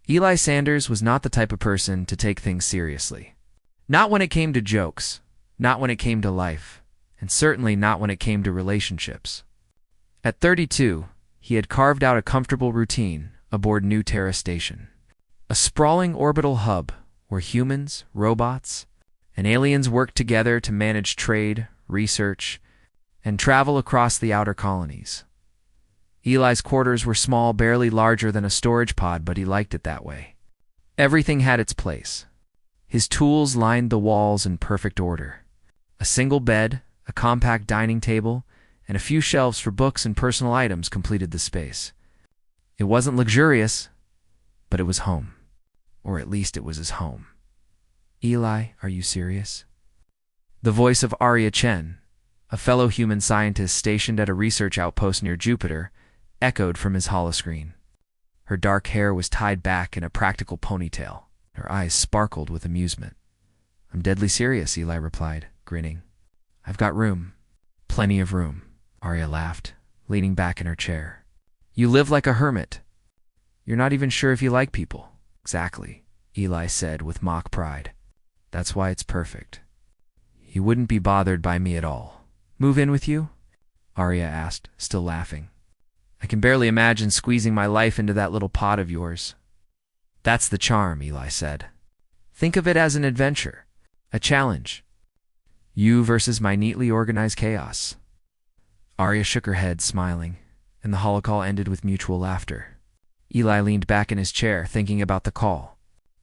Eli Sanders was not the type of person to take things seriously. Not when it came to jokes, not when it came to life, and certainly not when it came to relationships. At 32, he had carved out a comfortable routine aboard New Terra Station, a sprawling orbital hub where humans, robots, and aliens worked together to manage trade, research, and travel across the outer colonies. Eli's quarters were small, barely larger than a storage pod, but he liked it that way. Everything had its place. His tools lined the walls in perfect order. A single bed, a compact dining table, and a few shelves for books and personal items completed the space. It wasn't luxurious, but it was home. Or at least it was his home. Eli, are you serious? The voice of Arya Chen, a fellow human scientist stationed at a research outpost near Jupiter, echoed from his holoscreen. Her dark hair was tied back in a practical ponytail. Her eyes sparkled with amusement. I'm deadly serious, Eli replied, grinning. I've got room. Plenty of room, Arya laughed, leaning back in her chair. You live like a hermit. You're not even sure if you like people. Exactly, Eli said with mock pride. That's why it's perfect. You wouldn't be bothered by me at all. Move in with you? Arya asked, still laughing. I can barely imagine squeezing my life into that little pod of yours. That's the charm, Eli said. Think of it as an adventure, a challenge. You versus my neatly organized chaos. Arya shook her head, smiling, and the holocall ended with mutual laughter. Eli leaned back in his chair, thinking about the call.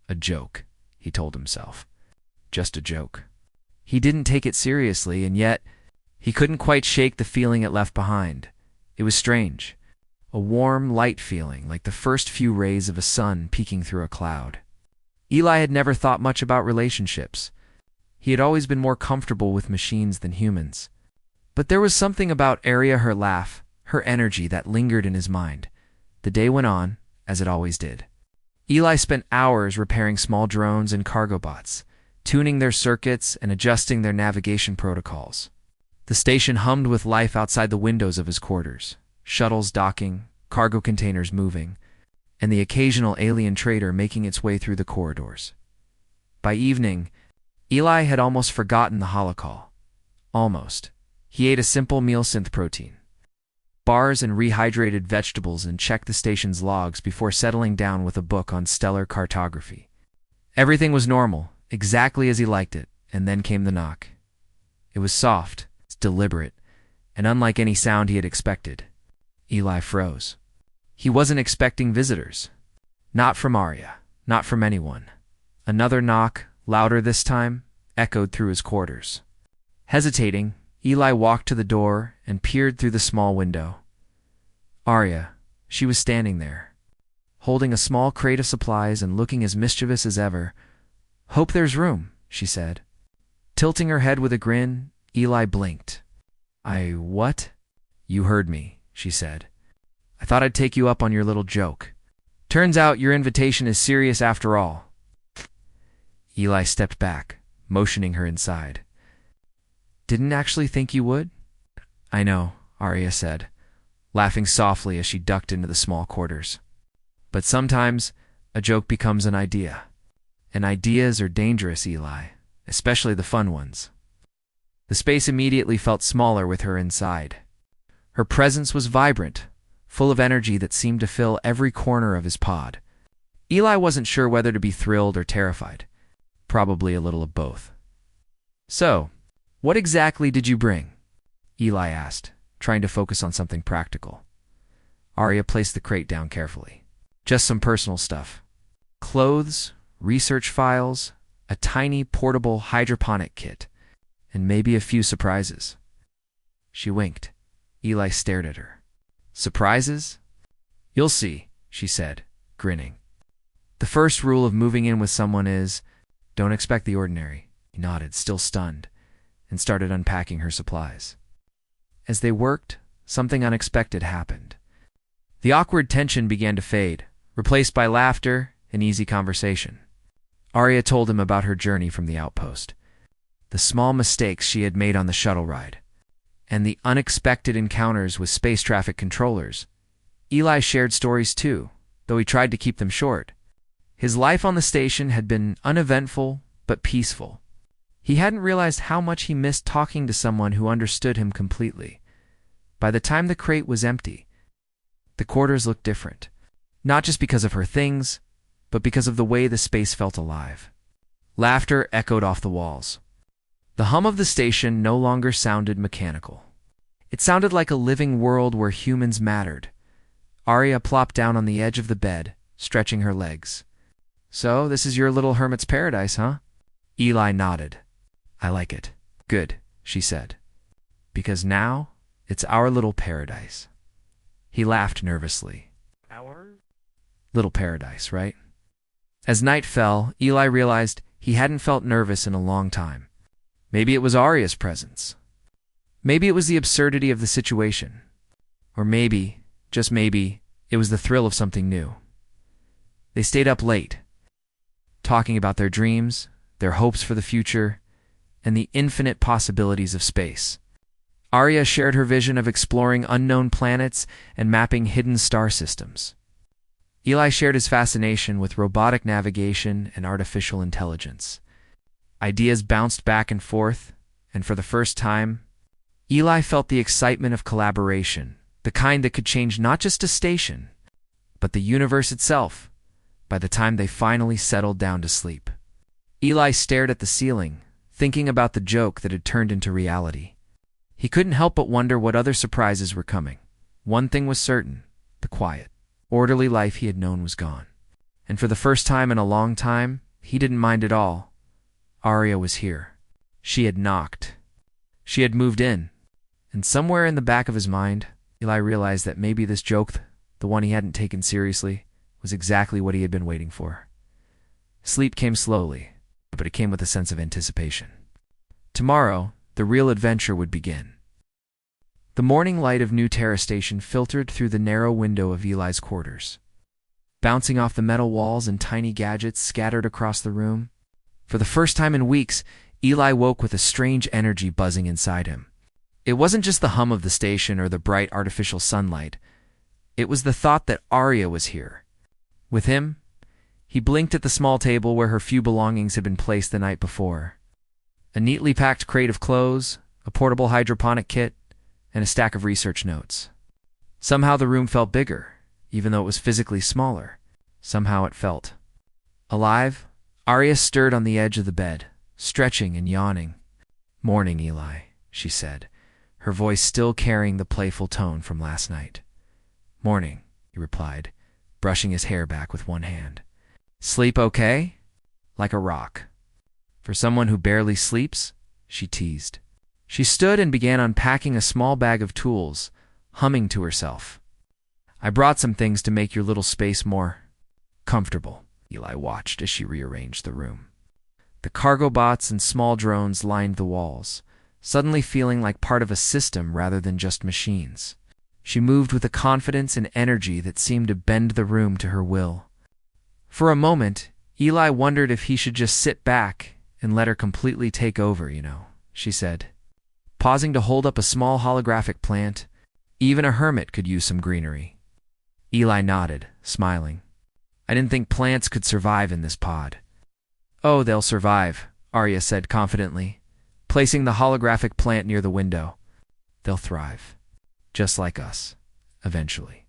A joke, he told himself. Just a joke. He didn't take it seriously, and yet he couldn't quite shake the feeling it left behind. It was strange. A warm, light feeling, like the first few rays of a sun peeking through a cloud. Eli had never thought much about relationships. He had always been more comfortable with machines than humans. But there was something about Arya, her laugh, her energy that lingered in his mind. The day went on, as it always did. Eli spent hours repairing small drones and cargo bots, tuning their circuits and adjusting their navigation protocols. The station hummed with life outside the windows of his quarters. Shuttles docking, cargo containers moving, and the occasional alien trader making its way through the corridors. By evening, Eli had almost forgotten the holocall. Almost. He ate a simple meal, synth protein, bars and rehydrated vegetables, and checked the station's logs before settling down with a book on stellar cartography. Everything was normal, exactly as he liked it, and then came the knock. It was soft, deliberate, and unlike any sound he had expected. Eli froze. He wasn't expecting visitors. Not from Arya, not from anyone. Another knock, louder this time, echoed through his quarters. Hesitating, Eli walked to the door and peered through the small window. Arya, she was standing there, holding a small crate of supplies and looking as mischievous as ever. Hope there's room, she said. Tilting her head with a grin, Eli blinked. What? You heard me, she said. I thought I'd take you up on your little joke. Turns out your invitation is serious after all. Eli stepped back, motioning her inside. Didn't actually think you would? I know, Arya said, laughing softly as she ducked into the small quarters. But sometimes a joke becomes an idea. And ideas are dangerous, Eli, especially the fun ones. The space immediately felt smaller with her inside. Her presence was vibrant, full of energy that seemed to fill every corner of his pod. Eli wasn't sure whether to be thrilled or terrified. Probably a little of both. So, what exactly did you bring? Eli asked, trying to focus on something practical. Arya placed the crate down carefully. Just some personal stuff. Clothes, research files, a tiny portable hydroponic kit, and maybe a few surprises. She winked. Eli stared at her. Surprises? You'll see, she said, grinning. The first rule of moving in with someone is, don't expect the ordinary. He nodded, still stunned, and started unpacking her supplies. As they worked, something unexpected happened. The awkward tension began to fade, replaced by laughter and easy conversation. Arya told him about her journey from the outpost, the small mistakes she had made on the shuttle ride, and the unexpected encounters with space traffic controllers. Eli shared stories too, though he tried to keep them short. His life on the station had been uneventful but peaceful. He hadn't realized how much he missed talking to someone who understood him completely. By the time the crate was empty, the quarters looked different. Not just because of her things, but because of the way the space felt alive. Laughter echoed off the walls. The hum of the station no longer sounded mechanical. It sounded like a living world where humans mattered. Arya plopped down on the edge of the bed, stretching her legs. "So, this is your little hermit's paradise, huh?" Eli nodded. "I like it." "Good," she said. "Because now, it's our little paradise." He laughed nervously. "Our little paradise, right?" As night fell, Eli realized he hadn't felt nervous in a long time. Maybe it was Arya's presence. Maybe it was the absurdity of the situation. Or maybe, just maybe, it was the thrill of something new. They stayed up late, talking about their dreams, their hopes for the future, and the infinite possibilities of space. Arya shared her vision of exploring unknown planets and mapping hidden star systems. Eli shared his fascination with robotic navigation and artificial intelligence. Ideas bounced back and forth, and for the first time, Eli felt the excitement of collaboration, the kind that could change not just a station, but the universe itself, by the time they finally settled down to sleep. Eli stared at the ceiling, thinking about the joke that had turned into reality. He couldn't help but wonder what other surprises were coming. One thing was certain: the quiet, orderly life he had known was gone. And for the first time in a long time, he didn't mind at all. Arya was here. She had knocked. She had moved in. And somewhere in the back of his mind, Eli realized that maybe this joke, the one he hadn't taken seriously, was exactly what he had been waiting for. Sleep came slowly, but it came with a sense of anticipation. Tomorrow, the real adventure would begin. The morning light of New Terra Station filtered through the narrow window of Eli's quarters, bouncing off the metal walls and tiny gadgets scattered across the room. For the first time in weeks, Eli woke with a strange energy buzzing inside him. It wasn't just the hum of the station or the bright artificial sunlight. It was the thought that Arya was here. With him, he blinked at the small table where her few belongings had been placed the night before. A neatly packed crate of clothes, a portable hydroponic kit, and a stack of research notes. Somehow the room felt bigger, even though it was physically smaller. Somehow it felt alive. Arya stirred on the edge of the bed, stretching and yawning. "Morning, Eli," she said, her voice still carrying the playful tone from last night. "Morning," he replied, brushing his hair back with one hand. "Sleep okay?" "Like a rock." "For someone who barely sleeps?" she teased. She stood and began unpacking a small bag of tools, humming to herself. "I brought some things to make your little space more comfortable." Eli watched as she rearranged the room. The cargo bots and small drones lined the walls, suddenly feeling like part of a system rather than just machines. She moved with a confidence and energy that seemed to bend the room to her will. For a moment, Eli wondered if he should just sit back and let her completely take over, she said, pausing to hold up a small holographic plant. Even a hermit could use some greenery. Eli nodded, smiling. "I didn't think plants could survive in this pod." "Oh, they'll survive," Arya said confidently, placing the holographic plant near the window. "They'll thrive. Just like us. Eventually."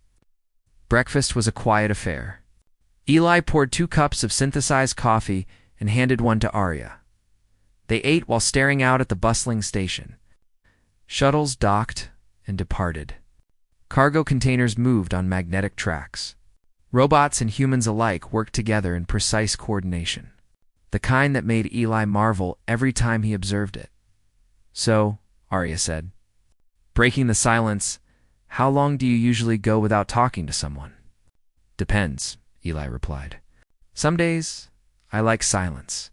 Breakfast was a quiet affair. Eli poured 2 cups of synthesized coffee and handed one to Arya. They ate while staring out at the bustling station. Shuttles docked and departed. Cargo containers moved on magnetic tracks. Robots and humans alike worked together in precise coordination, the kind that made Eli marvel every time he observed it. "So," Arya said, breaking the silence, "how long do you usually go without talking to someone?" "Depends," Eli replied. "Some days, I like silence.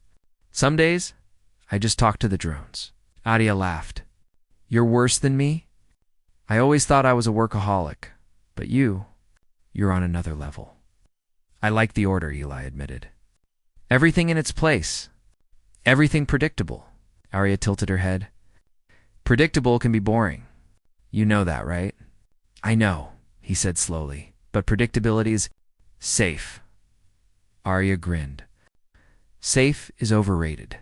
Some days, I just talk to the drones." Arya laughed. "You're worse than me? I always thought I was a workaholic, but you're on another level." "I like the order," Eli admitted. "Everything in its place. Everything predictable." Arya tilted her head. "Predictable can be boring. You know that, right?" "I know," he said slowly, "but predictability is safe. Arya grinned. Safe is overrated.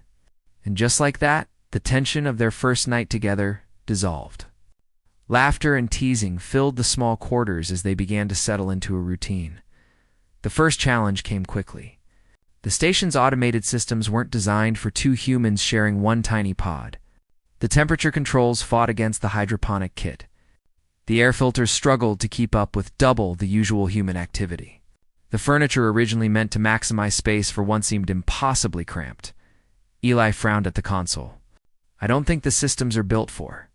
And just like that, the tension of their first night together dissolved. Laughter and teasing filled the small quarters as they began to settle into a routine. The first challenge came quickly. The station's automated systems weren't designed for two humans sharing one tiny pod. The temperature controls fought against the hydroponic kit. The air filters struggled to keep up with double the usual human activity. The furniture originally meant to maximize space for one seemed impossibly cramped. Eli frowned at the console. I don't think the systems are built for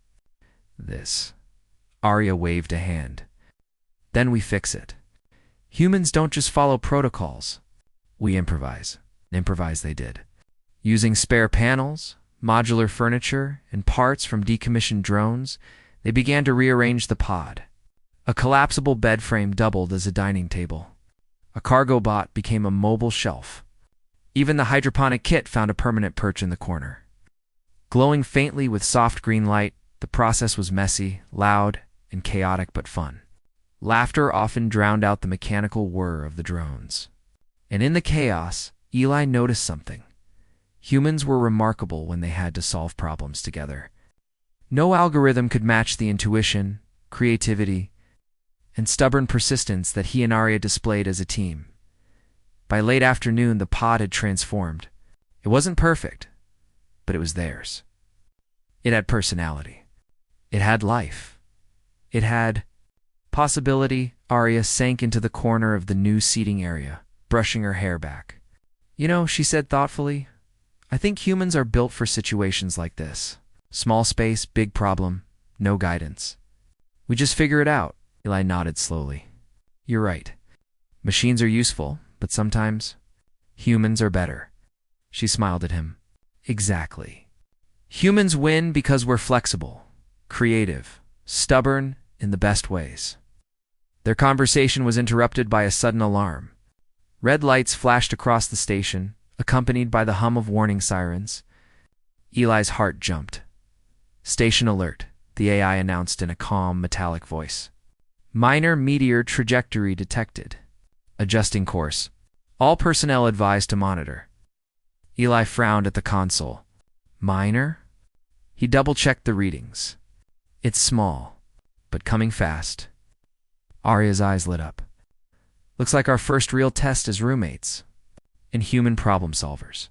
this. Arya waved a hand. Then we fix it. Humans don't just follow protocols. We improvise. Improvise they did. Using spare panels, modular furniture, and parts from decommissioned drones, they began to rearrange the pod. A collapsible bed frame doubled as a dining table. A cargo bot became a mobile shelf. Even the hydroponic kit found a permanent perch in the corner. Glowing faintly with soft green light, the process was messy, loud, and chaotic but fun. Laughter often drowned out the mechanical whir of the drones. And in the chaos, Eli noticed something. Humans were remarkable when they had to solve problems together. No algorithm could match the intuition, creativity, and stubborn persistence that he and Arya displayed as a team. By late afternoon, the pod had transformed. It wasn't perfect, but it was theirs. It had personality. It had life. It had possibility. Arya sank into the corner of the new seating area, brushing her hair back. You know, she said thoughtfully, I think humans are built for situations like this. Small space, big problem, no guidance. We just figure it out. Eli nodded slowly. You're right. Machines are useful, but sometimes humans are better. She smiled at him. Exactly. Humans win because we're flexible, creative, stubborn in the best ways. Their conversation was interrupted by a sudden alarm. Red lights flashed across the station, accompanied by the hum of warning sirens. Eli's heart jumped. Station alert, the AI announced in a calm, metallic voice. Minor meteor trajectory detected. Adjusting course. All personnel advised to monitor. Eli frowned at the console. Minor? He double-checked the readings. It's small, but coming fast. Arya's eyes lit up. Looks like our first real test as roommates and human problem solvers.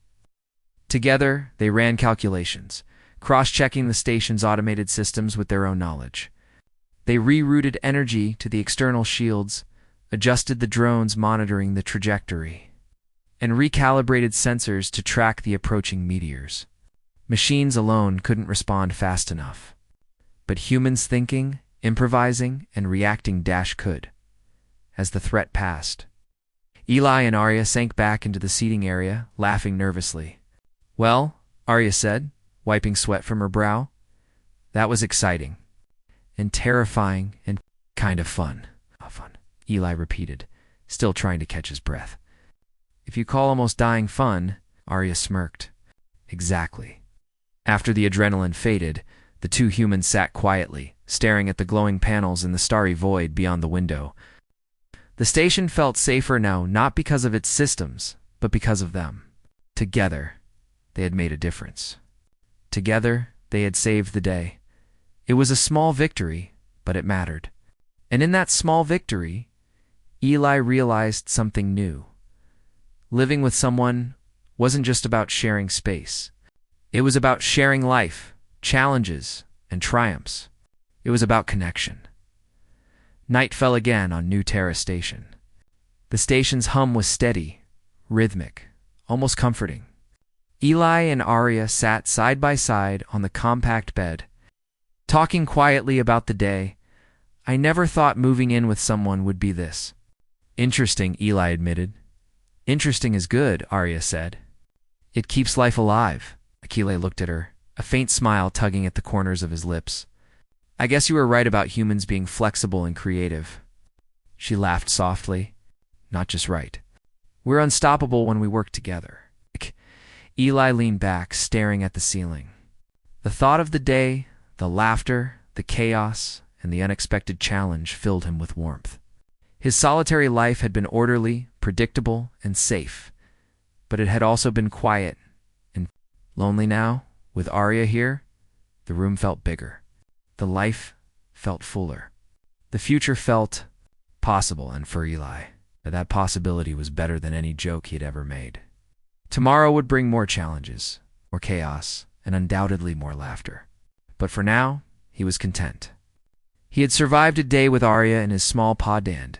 Together, they ran calculations, cross-checking the station's automated systems with their own knowledge. They rerouted energy to the external shields, adjusted the drones monitoring the trajectory, and recalibrated sensors to track the approaching meteors. Machines alone couldn't respond fast enough. But humans thinking, improvising, and reacting could. As the threat passed, Eli and Arya sank back into the seating area, laughing nervously. Well, Arya said, wiping sweat from her brow, that was exciting, and terrifying, and kind of fun. Fun, Eli repeated, still trying to catch his breath. If you call almost dying fun, Arya smirked. Exactly. After the adrenaline faded, the two humans sat quietly, staring at the glowing panels in the starry void beyond the window. The station felt safer now, not because of its systems, but because of them. Together, they had made a difference. Together, they had saved the day. It was a small victory, but it mattered. And in that small victory, Eli realized something new. Living with someone wasn't just about sharing space. It was about sharing life, challenges, and triumphs. It was about connection. Night fell again on New Terra Station. The station's hum was steady, rhythmic, almost comforting. Eli and Arya sat side by side on the compact bed, talking quietly about the day. I never thought moving in with someone would be this. Interesting, Eli admitted. Interesting is good, Arya said. It keeps life alive. Akile looked at her, a faint smile tugging at the corners of his lips. I guess you were right about humans being flexible and creative. She laughed softly. Not just right. We're unstoppable when we work together. Eli leaned back, staring at the ceiling. The thought of the day, the laughter, the chaos, and the unexpected challenge filled him with warmth. His solitary life had been orderly, predictable, and safe, but it had also been quiet and lonely now. With Arya here, the room felt bigger. The life felt fuller. The future felt possible, and for Eli, that possibility was better than any joke he had ever made. Tomorrow would bring more challenges, more chaos, and undoubtedly more laughter. But for now, he was content. He had survived a day with Arya in his small pod, and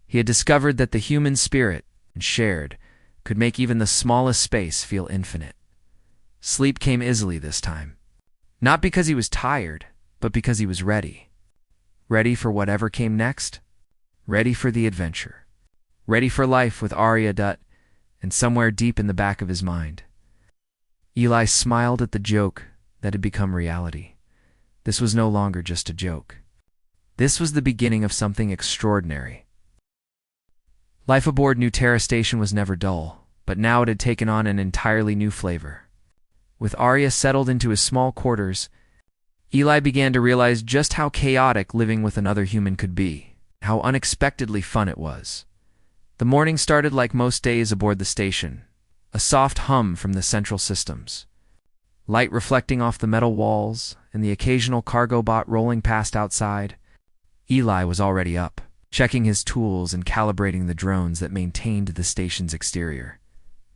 he had discovered that the human spirit, shared, could make even the smallest space feel infinite. Sleep came easily this time. Not because he was tired, but because he was ready. Ready for whatever came next. Ready for the adventure. Ready for life with Arya. And somewhere deep in the back of his mind, Eli smiled at the joke that had become reality. This was no longer just a joke. This was the beginning of something extraordinary. Life aboard New Terra Station was never dull, but now it had taken on an entirely new flavor. With Arya settled into his small quarters, Eli began to realize just how chaotic living with another human could be, how unexpectedly fun it was. The morning started like most days aboard the station, a soft hum from the central systems. Light reflecting off the metal walls, and the occasional cargo bot rolling past outside. Eli was already up, checking his tools and calibrating the drones that maintained the station's exterior.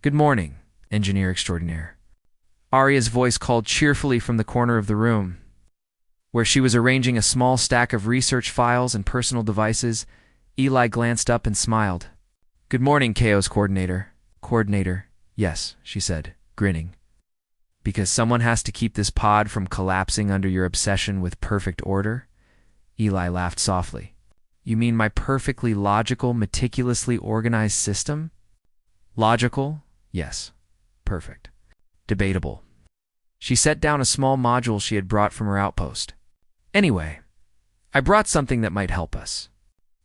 "Good morning, engineer extraordinaire." Arya's voice called cheerfully from the corner of the room, where she was arranging a small stack of research files and personal devices. Eli glanced up and smiled. "Good morning, Chaos Coordinator." "Coordinator, yes," she said, grinning. "Because someone has to keep this pod from collapsing under your obsession with perfect order?" Eli laughed softly. "You mean my perfectly logical, meticulously organized system?" "Logical? Yes. Perfect. Debatable." She set down a small module she had brought from her outpost. "Anyway, I brought something that might help us.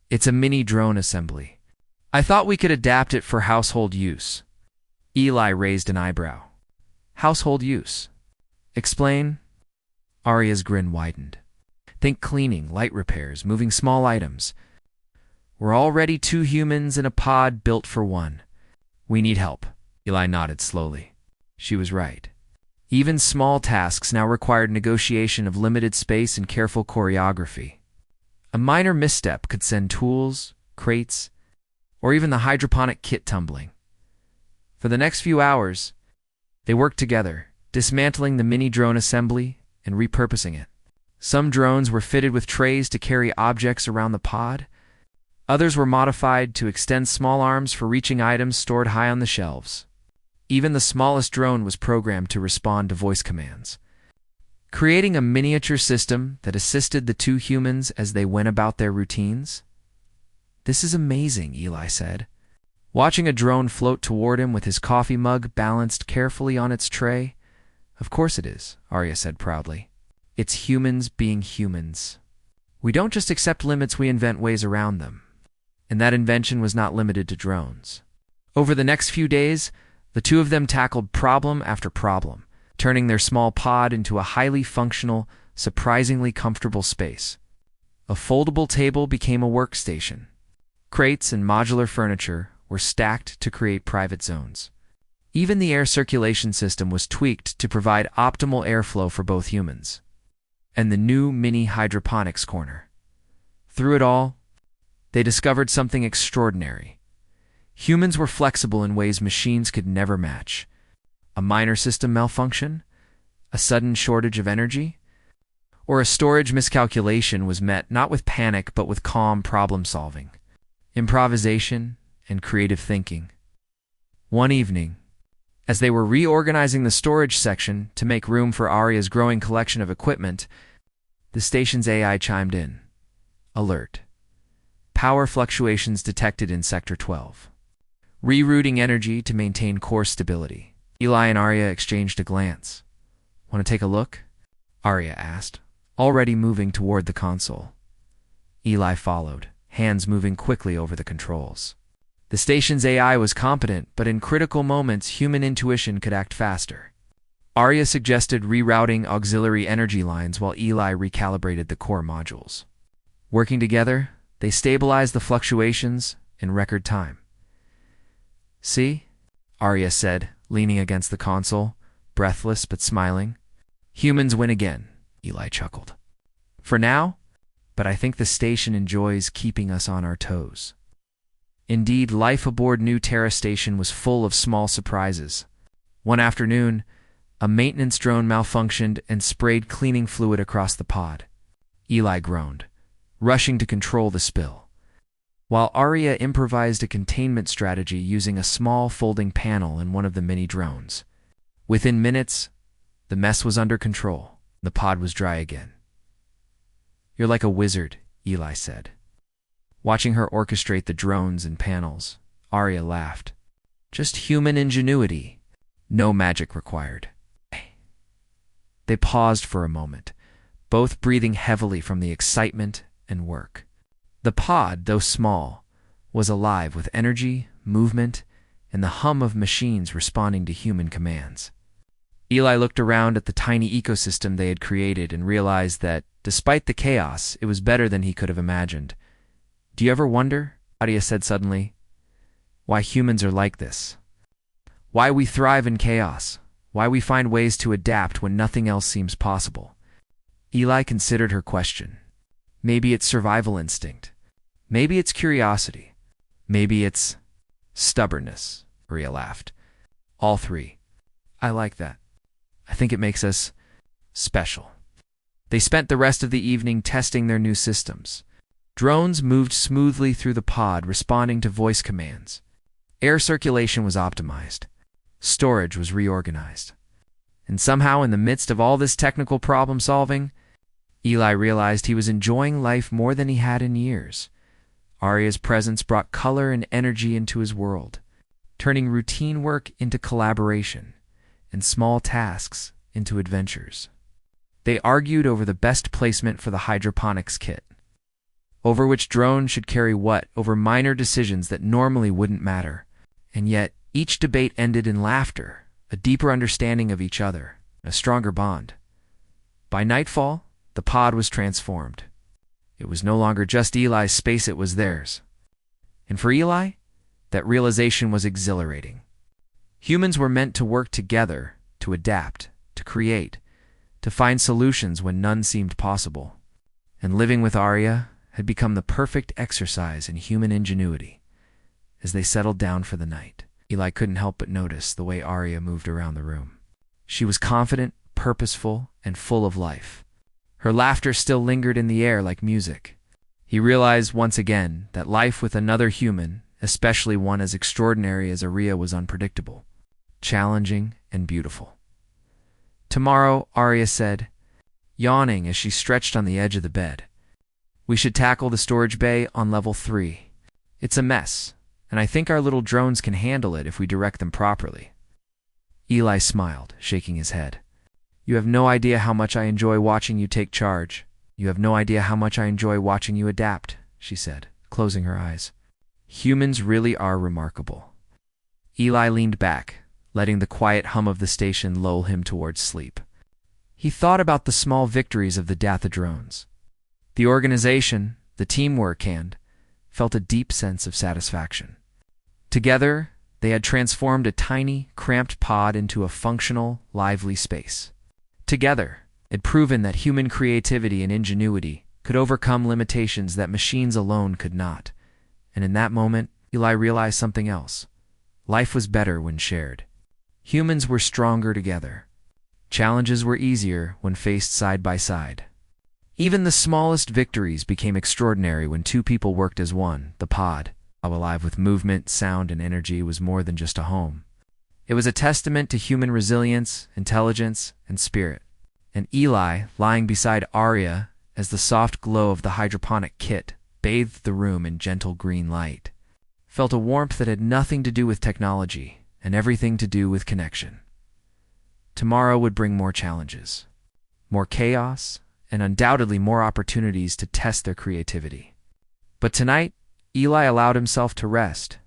It's a mini drone assembly. I thought we could adapt it for household use." Eli raised an eyebrow. "Household use? Explain?" Arya's grin widened. "Think cleaning, light repairs, moving small items. We're already 2 humans in a pod built for 1. We need help." Eli nodded slowly. She was right. Even small tasks now required negotiation of limited space and careful choreography. A minor misstep could send tools, crates, or even the hydroponic kit tumbling. For the next few hours, they worked together, dismantling the mini drone assembly and repurposing it. Some drones were fitted with trays to carry objects around the pod. Others were modified to extend small arms for reaching items stored high on the shelves. Even the smallest drone was programmed to respond to voice commands, creating a miniature system that assisted the 2 humans as they went about their routines. "This is amazing," Eli said, watching a drone float toward him with his coffee mug balanced carefully on its tray. "Of course it is," Arya said proudly. "It's humans being humans. We don't just accept limits, we invent ways around them." And that invention was not limited to drones. Over the next few days, the 2 of them tackled problem after problem, turning their small pod into a highly functional, surprisingly comfortable space. A foldable table became a workstation. Crates and modular furniture were stacked to create private zones. Even the air circulation system was tweaked to provide optimal airflow for both humans. And the new mini hydroponics corner. Through it all, they discovered something extraordinary. Humans were flexible in ways machines could never match. A minor system malfunction, a sudden shortage of energy, or a storage miscalculation was met not with panic but with calm problem-solving, improvisation, and creative thinking. One evening, as they were reorganizing the storage section to make room for Arya's growing collection of equipment, the station's AI chimed in. "Alert. Power fluctuations detected in Sector 12. Rerouting energy to maintain core stability." Eli and Arya exchanged a glance. "Want to take a look?" Arya asked, already moving toward the console. Eli followed, hands moving quickly over the controls. The station's AI was competent, but in critical moments, human intuition could act faster. Arya suggested rerouting auxiliary energy lines while Eli recalibrated the core modules. Working together, They stabilized the fluctuations in record time. "See?" Arya said, leaning against the console, breathless but smiling. "Humans win again," Eli chuckled. "For now, but I think the station enjoys keeping us on our toes." Indeed, life aboard New Terra Station was full of small surprises. One afternoon, a maintenance drone malfunctioned and sprayed cleaning fluid across the pod. Eli groaned, rushing to control the spill, while Arya improvised a containment strategy using a small folding panel in one of the mini drones. Within minutes, the mess was under control. The pod was dry again. "You're like a wizard," Eli said. Watching her orchestrate the drones and panels, Arya laughed. "Just human ingenuity. No magic required." They paused for a moment, both breathing heavily from the excitement and work. The pod, though small, was alive with energy, movement, and the hum of machines responding to human commands. Eli looked around at the tiny ecosystem they had created and realized that, despite the chaos, it was better than he could have imagined. "Do you ever wonder," Arya said suddenly, "why humans are like this? Why we thrive in chaos? Why we find ways to adapt when nothing else seems possible?" Eli considered her question. Maybe it's survival instinct. Maybe it's curiosity. Maybe it's stubbornness, Arya laughed. "All three. I like that. I think it makes us special." They spent the rest of the evening testing their new systems. Drones moved smoothly through the pod, responding to voice commands. Air circulation was optimized. Storage was reorganized. And somehow, in the midst of all this technical problem-solving, Eli realized he was enjoying life more than he had in years. Arya's presence brought color and energy into his world, turning routine work into collaboration and small tasks into adventures. They argued over the best placement for the hydroponics kit, over which drone should carry what, over minor decisions that normally wouldn't matter. And yet, each debate ended in laughter, a deeper understanding of each other, a stronger bond. By nightfall, the pod was transformed. It was no longer just Eli's space, it was theirs. And for Eli, that realization was exhilarating. Humans were meant to work together, to adapt, to create, to find solutions when none seemed possible. And living with Arya had become the perfect exercise in human ingenuity. As they settled down for the night, Eli couldn't help but notice the way Arya moved around the room. She was confident, purposeful, and full of life. Her laughter still lingered in the air like music. He realized once again that life with another human, especially one as extraordinary as Arya, was unpredictable, challenging, and beautiful. "Tomorrow," Arya said, yawning as she stretched on the edge of the bed, "we should tackle the storage bay on level 3. It's a mess, and I think our little drones can handle it if we direct them properly." Eli smiled, shaking his head. "You have no idea how much I enjoy watching you take charge. You have no idea how much I enjoy watching you adapt," she said, closing her eyes. "Humans really are remarkable." Eli leaned back, letting the quiet hum of the station lull him towards sleep. He thought about the small victories of the Datha drones, the organization, the teamwork, and felt a deep sense of satisfaction. Together, they had transformed a tiny, cramped pod into a functional, lively space. Together, it had proven that human creativity and ingenuity could overcome limitations that machines alone could not. And in that moment, Eli realized something else. Life was better when shared. Humans were stronger together. Challenges were easier when faced side by side. Even the smallest victories became extraordinary when two people worked as one. The pod, alive with movement, sound, and energy, was more than just a home. It was a testament to human resilience, intelligence, and spirit. And Eli, lying beside Arya as the soft glow of the hydroponic kit bathed the room in gentle green light, felt a warmth that had nothing to do with technology and everything to do with connection. Tomorrow would bring more challenges, more chaos, and undoubtedly more opportunities to test their creativity. But tonight, Eli allowed himself to rest,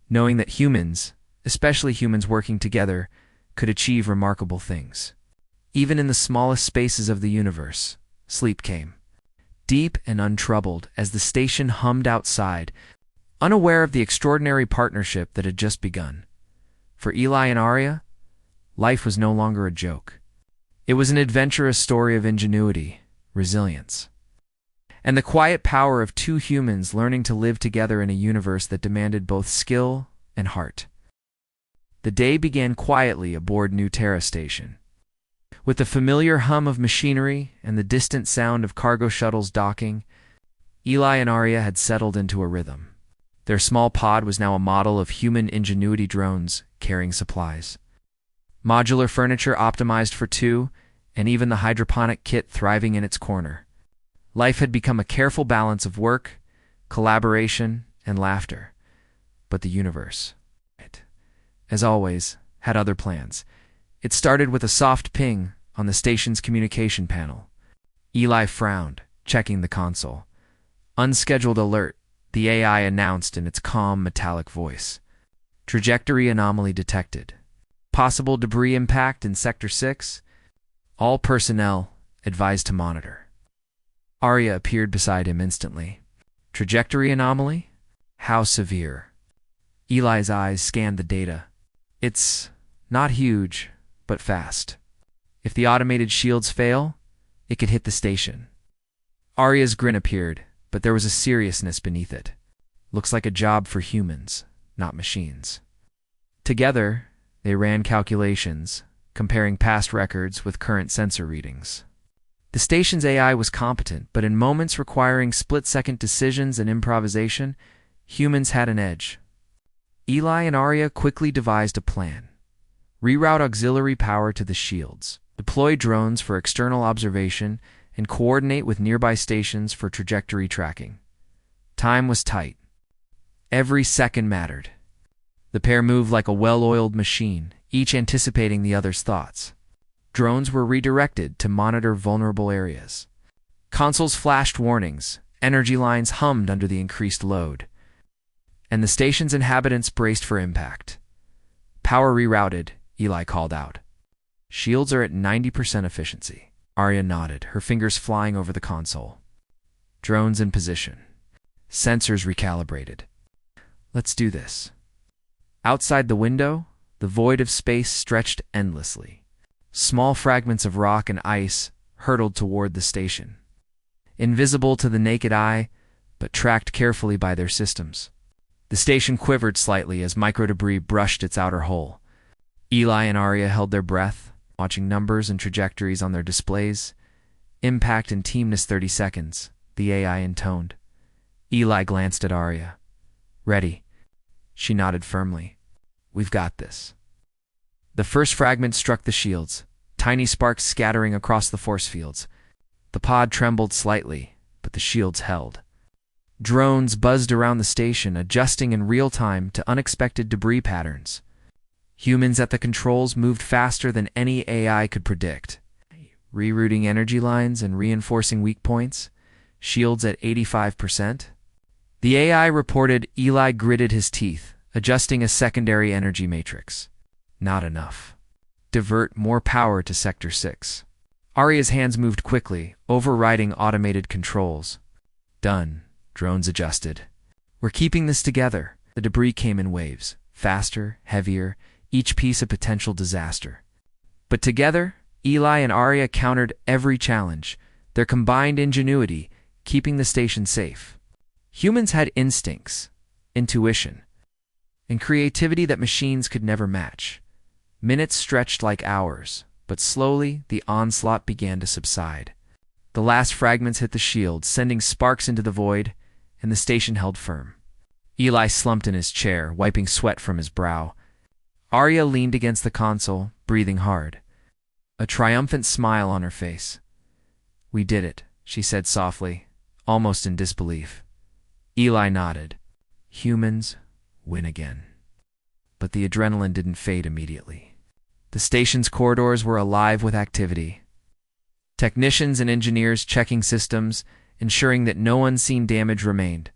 knowing that humans, especially humans working together, could achieve remarkable things. Even in the smallest spaces of the universe, sleep came. deep and untroubled as the station hummed outside, unaware of the extraordinary partnership that had just begun. For Eli and Arya, life was no longer a joke. It was an adventurous story of ingenuity, resilience, and the quiet power of two humans learning to live together in a universe that demanded both skill and heart. The day began quietly aboard New Terra Station. With the familiar hum of machinery and the distant sound of cargo shuttles docking, Eli and Arya had settled into a rhythm. Their small pod was now a model of human ingenuity drones carrying supplies. Modular furniture optimized for two, and even the hydroponic kit thriving in its corner. Life had become a careful balance of work, collaboration, and laughter. But the universe, as always, had other plans. It started with a soft ping on the station's communication panel. Eli frowned, checking the console. Unscheduled alert, the AI announced in its calm, metallic voice. Trajectory anomaly detected. Possible debris impact in Sector 6. All personnel advised to monitor. Arya appeared beside him instantly. Trajectory anomaly? How severe? Eli's eyes scanned the data. It's not huge, but fast. If the automated shields fail, it could hit the station. Arya's grin appeared, but there was a seriousness beneath it. Looks like a job for humans, not machines. Together, they ran calculations, comparing past records with current sensor readings. The station's AI was competent, but in moments requiring split-second decisions and improvisation, humans had an edge. Eli and Arya quickly devised a plan. Reroute auxiliary power to the shields, deploy drones for external observation, and coordinate with nearby stations for trajectory tracking. Time was tight. Every second mattered. The pair moved like a well-oiled machine, each anticipating the other's thoughts. Drones were redirected to monitor vulnerable areas. Consoles flashed warnings, energy lines hummed under the increased load, and the station's inhabitants braced for impact. Power rerouted, Eli called out. Shields are at 90% efficiency. Arya nodded, her fingers flying over the console. Drones in position. Sensors recalibrated. Let's do this. Outside the window, the void of space stretched endlessly. Small fragments of rock and ice hurtled toward the station. Invisible to the naked eye, but tracked carefully by their systems. The station quivered slightly as microdebris brushed its outer hull. Eli and Arya held their breath, watching numbers and trajectories on their displays. Impact in teamness 30 seconds, the AI intoned. Eli glanced at Arya. Ready. She nodded firmly. We've got this. The first fragment struck the shields, tiny sparks scattering across the force fields. The pod trembled slightly, but the shields held. Drones buzzed around the station, adjusting in real time to unexpected debris patterns. Humans at the controls moved faster than any AI could predict, rerouting energy lines and reinforcing weak points, shields at 85%. The AI reported Eli gritted his teeth, adjusting a secondary energy matrix. Not enough. Divert more power to Sector 6. Arya's hands moved quickly, overriding automated controls. Done. Drones adjusted. We're keeping this together. The debris came in waves, faster, heavier, each piece a potential disaster. But together, Eli and Arya countered every challenge, their combined ingenuity keeping the station safe. Humans had instincts, intuition, and creativity that machines could never match. Minutes stretched like hours, but slowly the onslaught began to subside. The last fragments hit the shield, sending sparks into the void, and the station held firm. Eli slumped in his chair, wiping sweat from his brow. Arya leaned against the console, breathing hard, a triumphant smile on her face. We did it, she said softly, almost in disbelief. Eli nodded. Humans win again. But the adrenaline didn't fade immediately. The station's corridors were alive with activity. Technicians and engineers checking systems, ensuring that no unseen damage remained.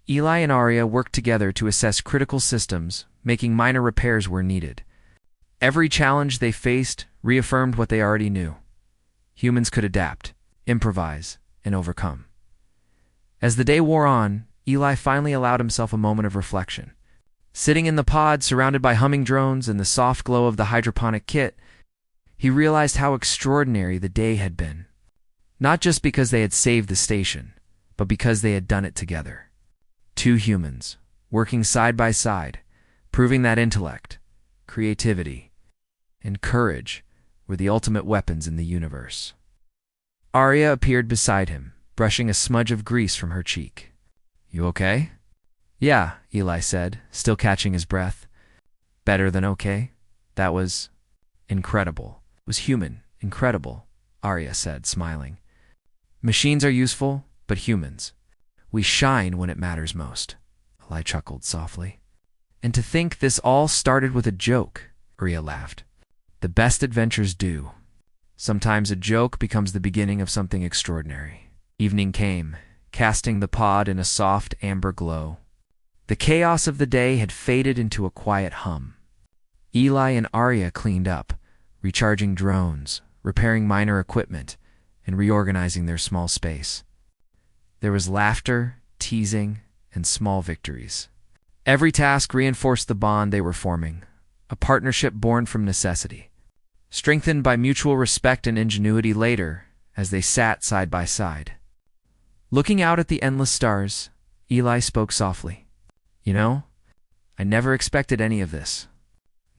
Eli and Arya worked together to assess critical systems, making minor repairs where needed. Every challenge they faced reaffirmed what they already knew. Humans could adapt, improvise, and overcome. As the day wore on, Eli finally allowed himself a moment of reflection. Sitting in the pod, surrounded by humming drones and the soft glow of the hydroponic kit, he realized how extraordinary the day had been. Not just because they had saved the station, but because they had done it together. Two humans, working side by side, proving that intellect, creativity, and courage were the ultimate weapons in the universe. Arya appeared beside him, brushing a smudge of grease from her cheek. "You okay?" "Yeah," Eli said, still catching his breath. "Better than okay? That was incredible. It was human, incredible," Arya said, smiling. "Machines are useful, but humans. We shine when it matters most," Eli chuckled softly. "And to think this all started with a joke," Arya laughed. "The best adventures do. Sometimes a joke becomes the beginning of something extraordinary." Evening came, casting the pod in a soft amber glow. The chaos of the day had faded into a quiet hum. Eli and Arya cleaned up, recharging drones, repairing minor equipment, and reorganizing their small space. There was laughter, teasing, and small victories. Every task reinforced the bond they were forming, a partnership born from necessity, strengthened by mutual respect and ingenuity later as they sat side by side. Looking out at the endless stars, Eli spoke softly. "You know, I never expected any of this.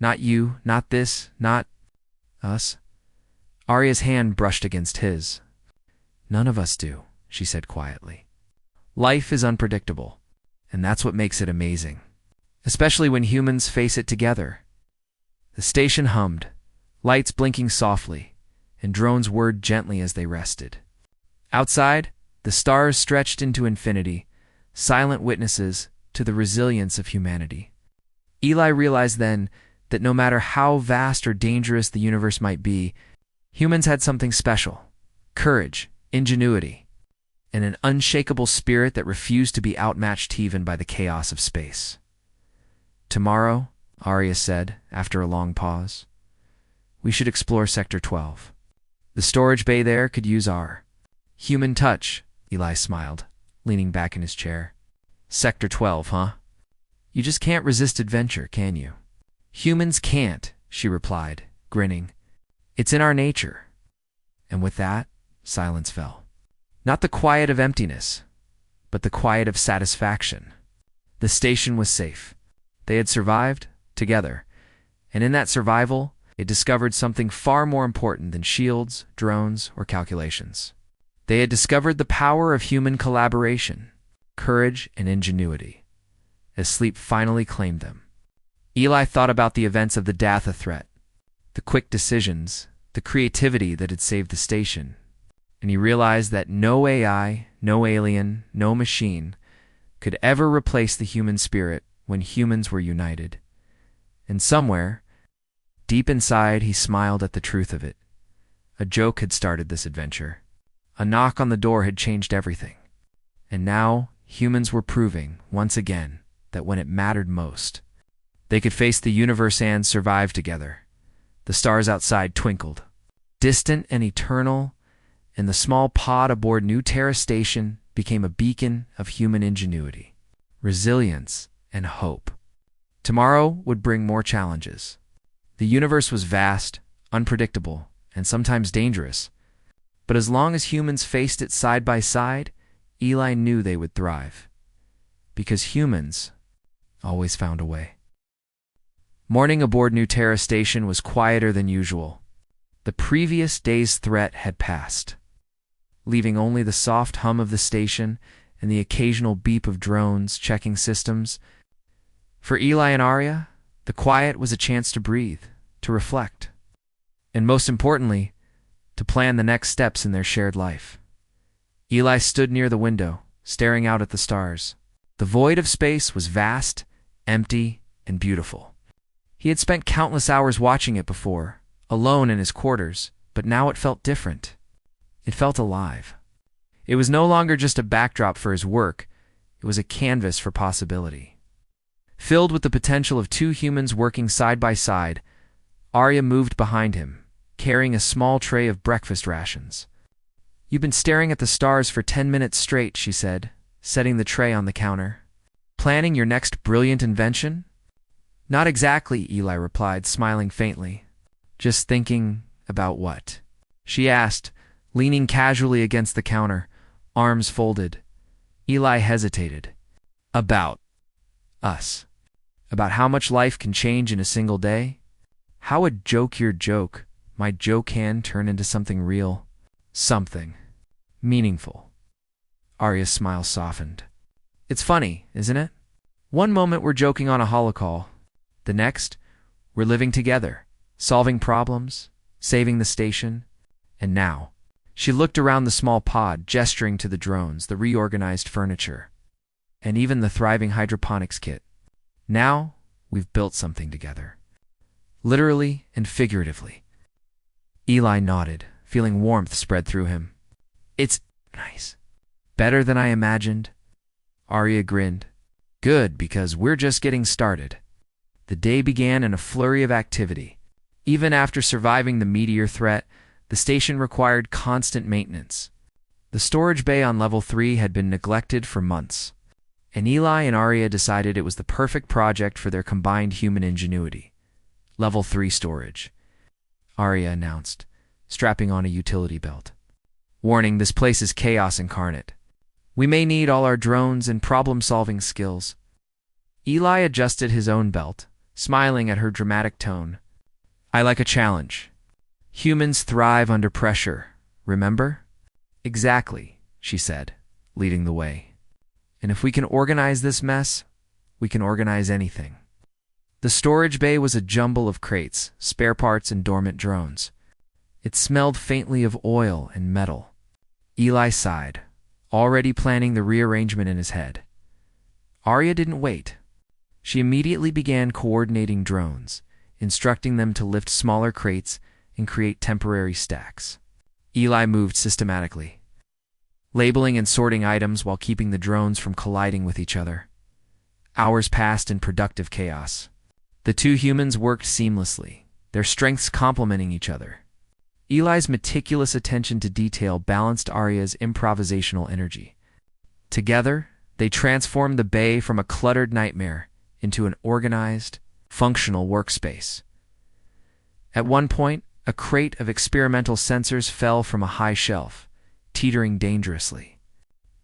Not you, not this, not us." Arya's hand brushed against his. "None of us do," she said quietly. "Life is unpredictable, and that's what makes it amazing, especially when humans face it together." The station hummed, lights blinking softly, and drones whirred gently as they rested. Outside, the stars stretched into infinity, silent witnesses to the resilience of humanity. Eli realized then that no matter how vast or dangerous the universe might be, humans had something special: courage, ingenuity, and an unshakable spirit that refused to be outmatched even by the chaos of space. "Tomorrow," Arya said after a long pause, "we should explore Sector 12. The storage bay there could use our human touch." Eli smiled, leaning back in his chair. "Sector 12, huh? You just can't resist adventure, can you?" "Humans can't," she replied, grinning. "It's in our nature." And with that, silence fell. Not the quiet of emptiness, but the quiet of satisfaction. The station was safe. They had survived, together, and in that survival, it discovered something far more important than shields, drones, or calculations. They had discovered the power of human collaboration, courage, and ingenuity, as sleep finally claimed them. Eli thought about the events of the Datha threat, the quick decisions, the creativity that had saved the station, and he realized that no AI, no alien, no machine could ever replace the human spirit when humans were united. And somewhere, deep inside, he smiled at the truth of it. A joke had started this adventure. A knock on the door had changed everything. And now, humans were proving, once again, that when it mattered most, they could face the universe and survive together. The stars outside twinkled, distant and eternal, and the small pod aboard New Terra Station became a beacon of human ingenuity, resilience, and hope. Tomorrow would bring more challenges. The universe was vast, unpredictable, and sometimes dangerous. But as long as humans faced it side by side, Eli knew they would thrive. Because humans always found a way. Morning aboard New Terra Station was quieter than usual. The previous day's threat had passed, leaving only the soft hum of the station and the occasional beep of drones checking systems. For Eli and Arya, the quiet was a chance to breathe, to reflect, and most importantly, to plan the next steps in their shared life. Eli stood near the window, staring out at the stars. The void of space was vast, empty, and beautiful. He had spent countless hours watching it before, alone in his quarters, but now it felt different. It felt alive. It was no longer just a backdrop for his work, it was a canvas for possibility. Filled with the potential of two humans working side by side, Arya moved behind him, carrying a small tray of breakfast rations. "You've been staring at the stars for 10 minutes straight," she said, setting the tray on the counter. Planning your next brilliant invention? Not exactly, Eli replied, smiling faintly. Just thinking about what? She asked, leaning casually against the counter, arms folded. Eli hesitated. About us. About how much life can change in a single day? How would your joke, my joke can turn into something real? Something meaningful. Arya's smile softened. It's funny, isn't it? One moment we're joking on a holocall. The next, we're living together, solving problems, saving the station. And now, she looked around the small pod, gesturing to the drones, the reorganized furniture, and even the thriving hydroponics kit. Now, we've built something together. Literally and figuratively. Eli nodded, feeling warmth spread through him. It's nice. Better than I imagined. Arya grinned. Good, because we're just getting started. The day began in a flurry of activity. Even after surviving the meteor threat, the station required constant maintenance. The storage bay on level 3 had been neglected for months, and Eli and Arya decided it was the perfect project for their combined human ingenuity. Level 3 storage, Arya announced, strapping on a utility belt. Warning, this place is chaos incarnate. We may need all our drones and problem-solving skills. Eli adjusted his own belt, smiling at her dramatic tone. I like a challenge. Humans thrive under pressure, remember? Exactly, she said, leading the way. And if we can organize this mess, we can organize anything. The storage bay was a jumble of crates, spare parts, and dormant drones. It smelled faintly of oil and metal. Eli sighed, already planning the rearrangement in his head. Arya didn't wait. She immediately began coordinating drones, instructing them to lift smaller crates and create temporary stacks. Eli moved systematically, labeling and sorting items while keeping the drones from colliding with each other. Hours passed in productive chaos. The two humans worked seamlessly, their strengths complementing each other. Eli's meticulous attention to detail balanced Arya's improvisational energy. Together, they transformed the bay from a cluttered nightmare into an organized, functional workspace. At one point, a crate of experimental sensors fell from a high shelf, teetering dangerously.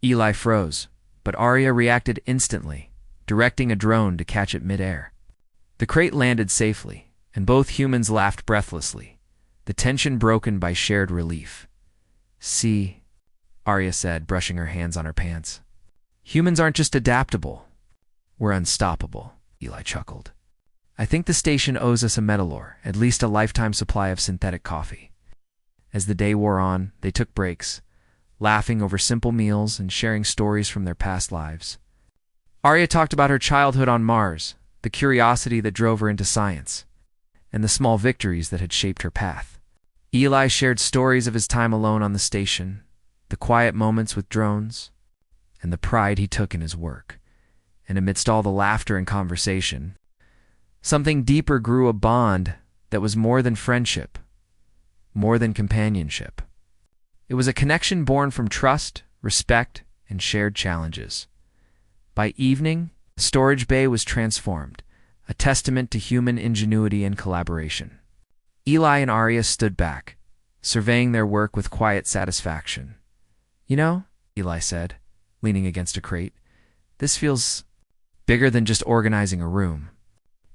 Eli froze, but Arya reacted instantly, directing a drone to catch it midair. The crate landed safely, and both humans laughed breathlessly, the tension broken by shared relief. See, Arya said, brushing her hands on her pants. Humans aren't just adaptable. We're unstoppable, Eli chuckled. I think the station owes us a metalore, at least a lifetime supply of synthetic coffee. As the day wore on, they took breaks, laughing over simple meals and sharing stories from their past lives. Arya talked about her childhood on Mars, the curiosity that drove her into science, and the small victories that had shaped her path. Eli shared stories of his time alone on the station, the quiet moments with drones, and the pride he took in his work. And amidst all the laughter and conversation, something deeper grew, a bond that was more than friendship, more than companionship. It was a connection born from trust, respect, and shared challenges. By evening, the storage bay was transformed, a testament to human ingenuity and collaboration. Eli and Arya stood back, surveying their work with quiet satisfaction. You know, Eli said, leaning against a crate, this feels bigger than just organizing a room.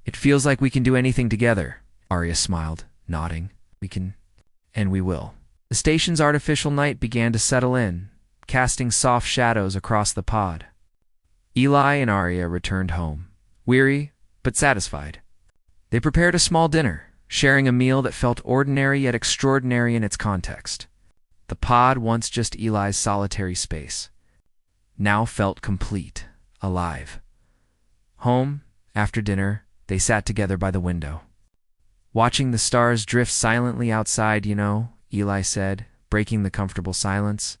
It feels like we can do anything together. Arya smiled, nodding. We can, and we will. The station's artificial night began to settle in, casting soft shadows across the pod. Eli and Arya returned home, weary but satisfied. They prepared a small dinner, sharing a meal that felt ordinary yet extraordinary in its context. The pod, once just Eli's solitary space, now felt complete, alive. Home, after dinner, they sat together by the window. Watching the stars drift silently outside, Eli said, breaking the comfortable silence.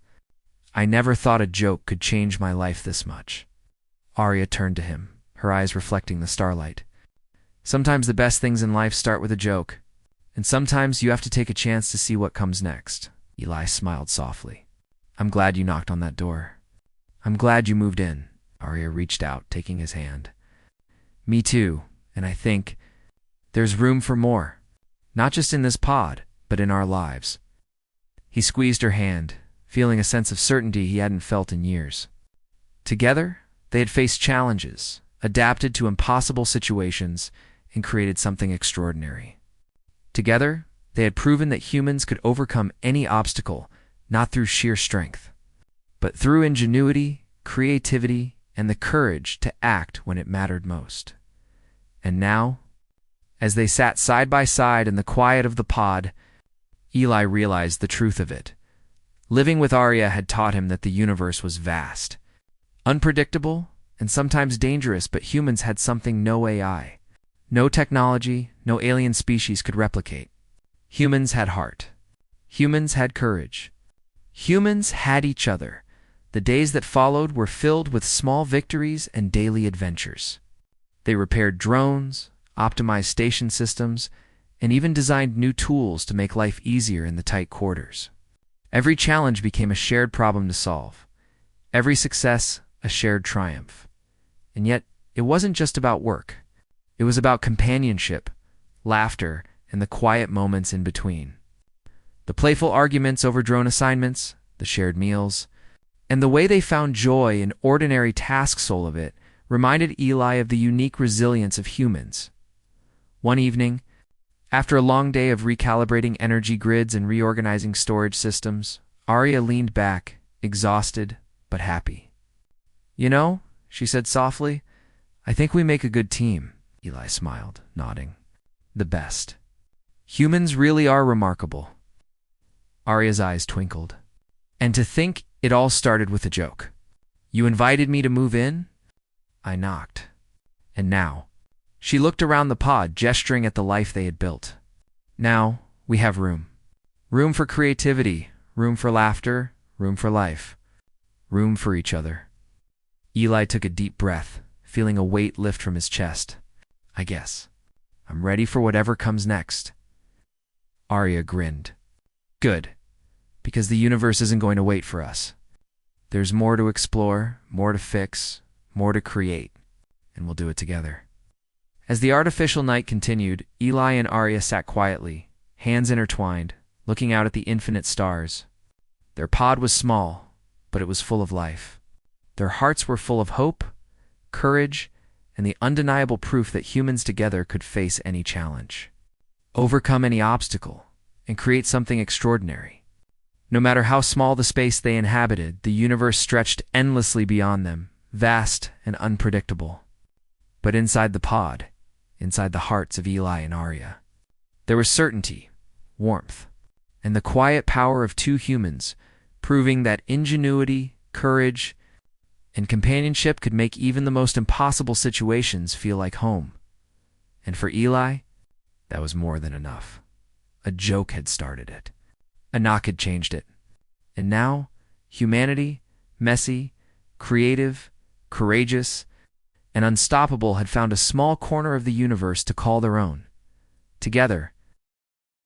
I never thought a joke could change my life this much. Arya turned to him, her eyes reflecting the starlight. Sometimes the best things in life start with a joke, and sometimes you have to take a chance to see what comes next. Eli smiled softly. I'm glad you knocked on that door. I'm glad you moved in. Arya reached out, taking his hand. Me too, and I think there's room for more. Not just in this pod, but in our lives. He squeezed her hand, feeling a sense of certainty he hadn't felt in years. Together, they had faced challenges, adapted to impossible situations, and created something extraordinary. Together, they had proven that humans could overcome any obstacle, not through sheer strength, but through ingenuity, creativity, and the courage to act when it mattered most. And now, as they sat side by side in the quiet of the pod, Eli realized the truth of it. Living with Arya had taught him that the universe was vast, unpredictable, and sometimes dangerous, but humans had something no AI, no technology, no alien species could replicate. Humans had heart. Humans had courage. Humans had each other. The days that followed were filled with small victories and daily adventures. They repaired drones, optimized station systems, and even designed new tools to make life easier in the tight quarters. Every challenge became a shared problem to solve. Every success, a shared triumph. And yet, it wasn't just about work. It was about companionship, laughter, and the quiet moments in between. The playful arguments over drone assignments, the shared meals, and the way they found joy in ordinary tasks. All of it reminded Eli of the unique resilience of humans. One evening, after a long day of recalibrating energy grids and reorganizing storage systems, Arya leaned back, exhausted but happy. You know, she said softly, I think we make a good team. Eli smiled, nodding. The best. Humans really are remarkable. Arya's eyes twinkled. And to think it all started with a joke. You invited me to move in? I knocked. And now, she looked around the pod, gesturing at the life they had built. Now, we have room. Room for creativity, room for laughter, room for life. Room for each other. Eli took a deep breath, feeling a weight lift from his chest. I guess. I'm ready for whatever comes next. Arya grinned. Good. Because the universe isn't going to wait for us. There's more to explore, more to fix, more to create, and we'll do it together. As the artificial night continued, Eli and Arya sat quietly, hands intertwined, looking out at the infinite stars. Their pod was small, but it was full of life. Their hearts were full of hope, courage, and the undeniable proof that humans together could face any challenge, overcome any obstacle, and create something extraordinary. No matter how small the space they inhabited, the universe stretched endlessly beyond them, vast and unpredictable. But inside the pod, inside the hearts of Eli and Arya, there was certainty, warmth, and the quiet power of two humans, proving that ingenuity, courage, and companionship could make even the most impossible situations feel like home. And for Eli, that was more than enough. A joke had started it. A knock had changed it. And now, humanity, messy, creative, courageous, and unstoppable, had found a small corner of the universe to call their own. Together,